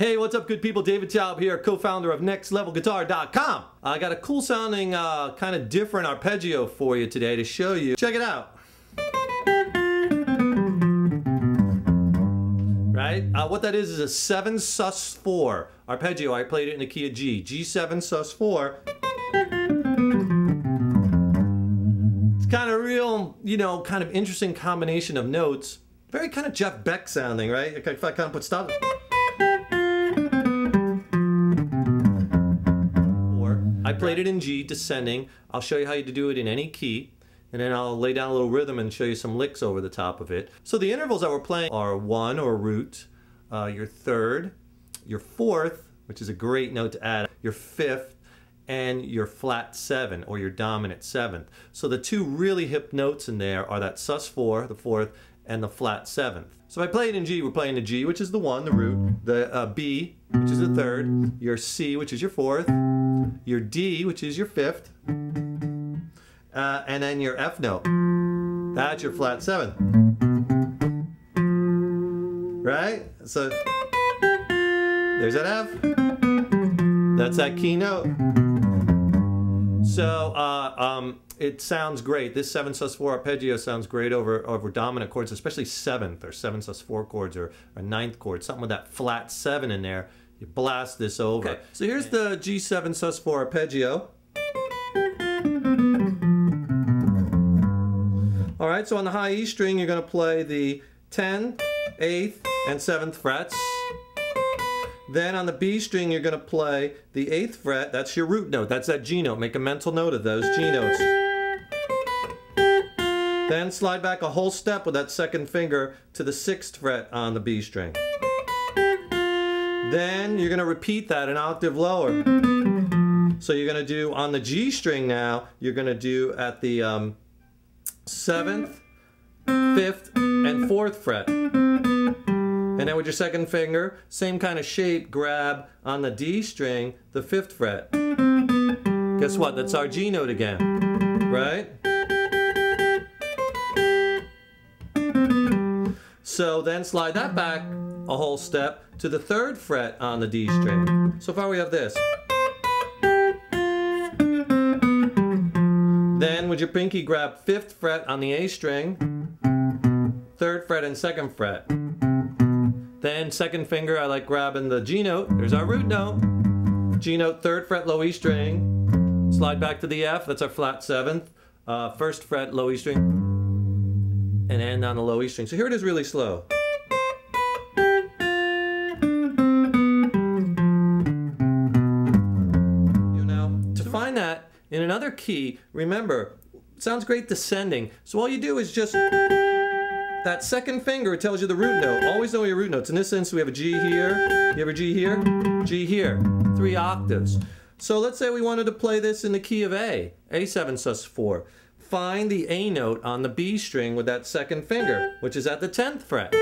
Hey, what's up, good people? David Taub here, co-founder of NextLevelGuitar.com. I got a cool sounding, kind of different arpeggio for you today to show you. Check it out. Right? What that is a 7 sus4 arpeggio. I played it in the key of G. G7 sus4. It's kind of real, you know, kind of interesting combination of notes. Very kind of Jeff Beck sounding, right? If I kind of put stop. I played it in G, descending. I'll show you how to do it in any key, and then I'll lay down a little rhythm and show you some licks over the top of it. So the intervals that we're playing are 1 or root, your 3rd, your 4th, which is a great note to add, your 5th, and your flat 7 or your dominant 7th. So the two really hip notes in there are that sus4, the 4th, and the flat 7th. So if I play it in G, we're playing the G, which is the 1, the root, the B, which is the 3rd, your C, which is your 4th, your D, which is your 5th, and then your F note. That's your flat 7th. Right? So there's that F. That's that key note. So it sounds great. This 7 sus4 arpeggio sounds great over dominant chords, especially 7th or 7 sus4 chords or 9th chord, something with that flat 7 in there. You blast this over. Okay. So here's the G7 sus4 arpeggio. All right, so on the high E string, you're going to play the 10th, 8th, and 7th frets. Then on the B string, you're going to play the 8th fret. That's your root note. That's that G note. Make a mental note of those G notes. Then slide back a whole step with that 2nd finger to the 6th fret on the B string. Then you're going to repeat that an octave lower. So you're going to do on the G string now, you're going to do at the 7th, 5th, and 4th fret. And then with your 2nd finger, same kind of shape, grab on the D string, the 5th fret. Guess what? That's our G note again, right? So then slide that back a whole step to the 3rd fret on the D string. So far we have this. Then with your pinky, grab 5th fret on the A string, 3rd fret and 2nd fret. Then 2nd finger, I like grabbing the G note. There's our root note. G note, 3rd fret, low E string. Slide back to the F, that's our flat 7th. 1st fret, low E string. And end on the low E string. So here it is really slow. You know, to find that in another key, remember, it sounds great descending. So all you do is just, that 2nd finger tells you the root note. Always know your root notes. In this instance, we have a G here. You have a G here? G here. 3 octaves. So let's say we wanted to play this in the key of A. A7 sus4. Find the A note on the B string with that 2nd finger, which is at the 10th fret.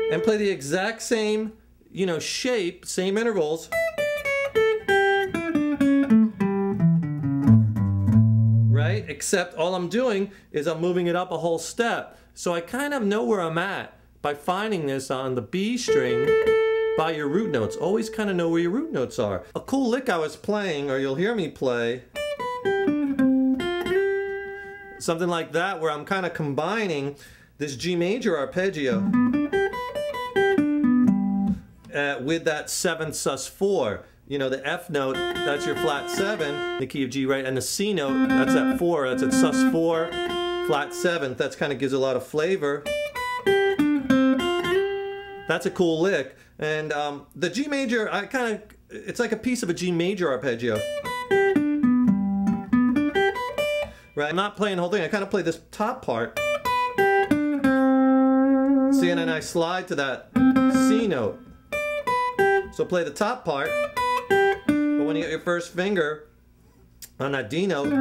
And play the exact same, you know, shape, same intervals. Right? Except all I'm doing is I'm moving it up a whole step. So I kind of know where I'm at by finding this on the B string by your root notes. Always kind of know where your root notes are. A cool lick I was playing, or you'll hear me play, something like that, where I'm kind of combining this G major arpeggio with that 7 sus4. You know, the F note, that's your flat 7, the key of G, right? And the C note, that's that 4, that's at sus4, flat 7th. That kind of gives a lot of flavor. That's a cool lick. And the G major, it's like a piece of a G major arpeggio. Right? I'm not playing the whole thing. I kind of play this top part. See, and then I slide to that C note. So play the top part. But when you get your 1st finger on that D note,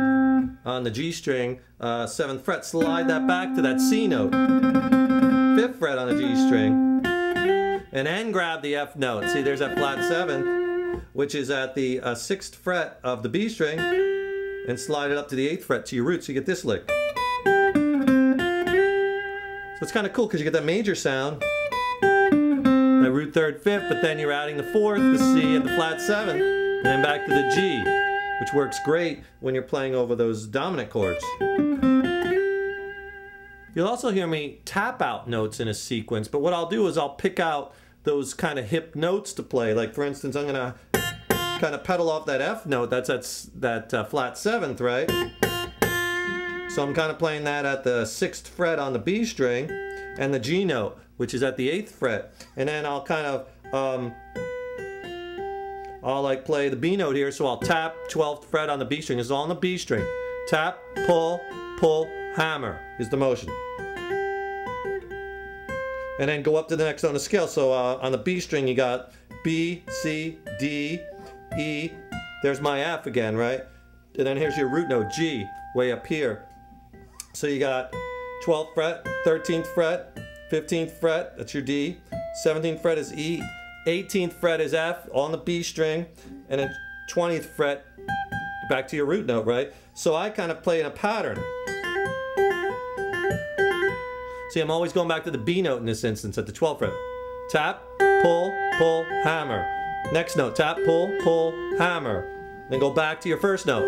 on the G string, 7th fret, slide that back to that C note. 5th fret on the G string. And then grab the F note. See, there's that flat 7th, which is at the 6th fret of the B string. And slide it up to the 8th fret to your root, so you get this lick. So it's kind of cool because you get that major sound, that root root third, fifth, but then you're adding the fourth, the C, and the flat seventh, and then back to the G, which works great when you're playing over those dominant chords. You'll also hear me tap out notes in a sequence, but what I'll do is I'll pick out those kind of hip notes to play. Like for instance, I'm gonna kind of pedal off that F note, that's that flat seventh, right? So I'm kind of playing that at the 6th fret on the B string, and the G note, which is at the 8th fret. And then I'll kind of, I'll like play the B note here, so I'll tap 12th fret on the B string. This is all on the B string. Tap, pull, pull, hammer is the motion. And then go up to the next note on the scale. So on the B string you got B, C, D, E. There's my F again, right? And then here's your root note, G, way up here. So you got 12th fret, 13th fret, 15th fret, that's your D. 17th fret is E. 18th fret is F on the B string. And then 20th fret, back to your root note, right? So I kind of play in a pattern. See, I'm always going back to the B note in this instance at the 12th fret. Tap, pull, pull, hammer. Next note, tap, pull, pull, hammer. Then go back to your first note.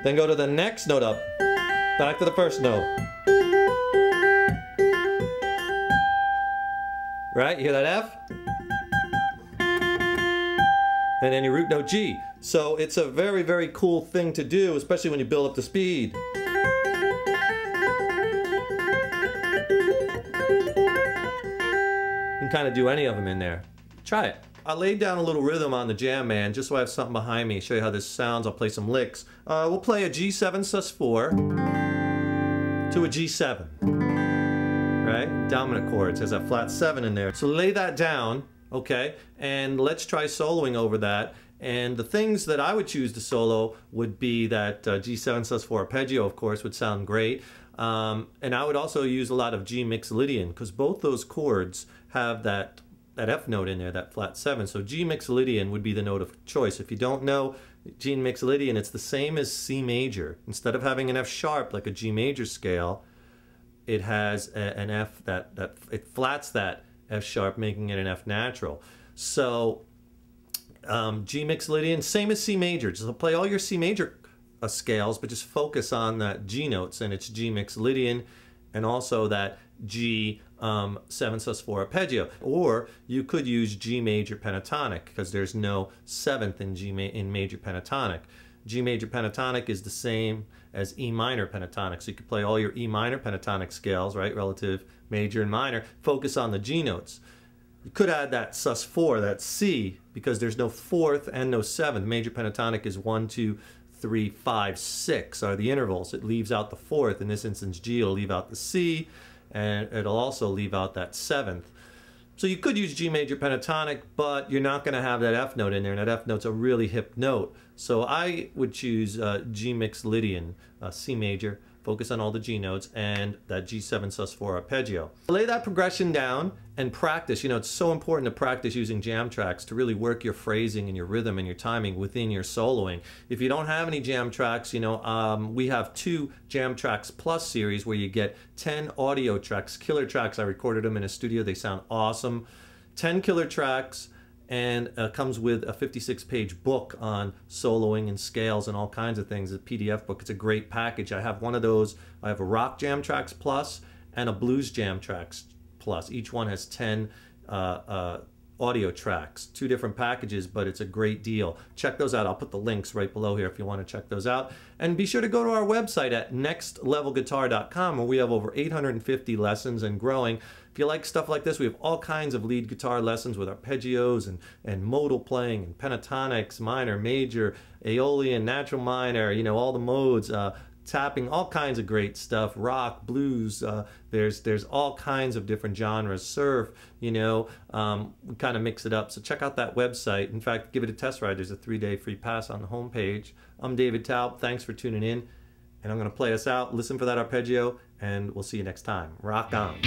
Then go to the next note up. Back to the first note. Right, you hear that F? And then your root note G. So it's a very, very cool thing to do, especially when you build up the speed. You can kind of do any of them in there. Try it. I laid down a little rhythm on the Jam Man just so I have something behind me, show you how this sounds. I'll play some licks. We'll play a G7 sus4 to a G7, right? Dominant chords, has that flat 7 in there. So lay that down, okay? And let's try soloing over that. And the things that I would choose to solo would be that G7 sus4 arpeggio, of course, would sound great. And I would also use a lot of G mixolydian, because both those chords have that F note in there, that flat 7. So G mixolydian would be the note of choice. If you don't know G mixolydian, it's the same as C major. Instead of having an F sharp like a G major scale, it has an F that it flats that F sharp, making it an F natural. So G mixolydian, same as C major. Just play all your C major scales, but just focus on that G notes, and it's G mixolydian, and also that G 7 sus4 arpeggio. Or you could use G major pentatonic, because there's no 7th in major pentatonic. G major pentatonic is the same as E minor pentatonic, so you could play all your E minor pentatonic scales, right, relative major and minor, focus on the G notes. You could add that sus4, that C, because there's no 4th and no 7th. Major pentatonic is 1, 2, 3, 5, 6 are the intervals. It leaves out the 4th. In this instance, G will leave out the C, and it'll also leave out that 7th. So you could use G major pentatonic, but you're not going to have that F note in there, and that F note's a really hip note. So I would choose G mixolydian, C major, focus on all the G notes, and that G7 sus4 arpeggio. Lay that progression down and practice. You know, it's so important to practice using jam tracks to really work your phrasing and your rhythm and your timing within your soloing. If you don't have any jam tracks, you know, we have 2 Jam Tracks Plus series where you get 10 audio tracks, killer tracks. I recorded them in a studio. They sound awesome. 10 killer tracks, and comes with a 56-page book on soloing and scales and all kinds of things, a PDF book. It's a great package. I have one of those. I have a Rock Jam Tracks Plus and a Blues Jam Tracks Plus. Each one has 10 audio tracks, 2 different packages, but it's a great deal. Check those out. I'll put the links right below here if you want to check those out. And be sure to go to our website at nextlevelguitar.com, where we have over 850 lessons and growing. If you like stuff like this, we have all kinds of lead guitar lessons with arpeggios and modal playing and pentatonics, minor, major, aeolian, natural minor, you know, all the modes, tapping, all kinds of great stuff, rock, blues, there's all kinds of different genres, surf, you know, we kind of mix it up. So check out that website. In fact, give it a test ride. There's a 3-day free pass on the homepage. I'm David Taub. Thanks for tuning in, and I'm going to play us out. Listen for that arpeggio, and we'll see you next time. Rock on.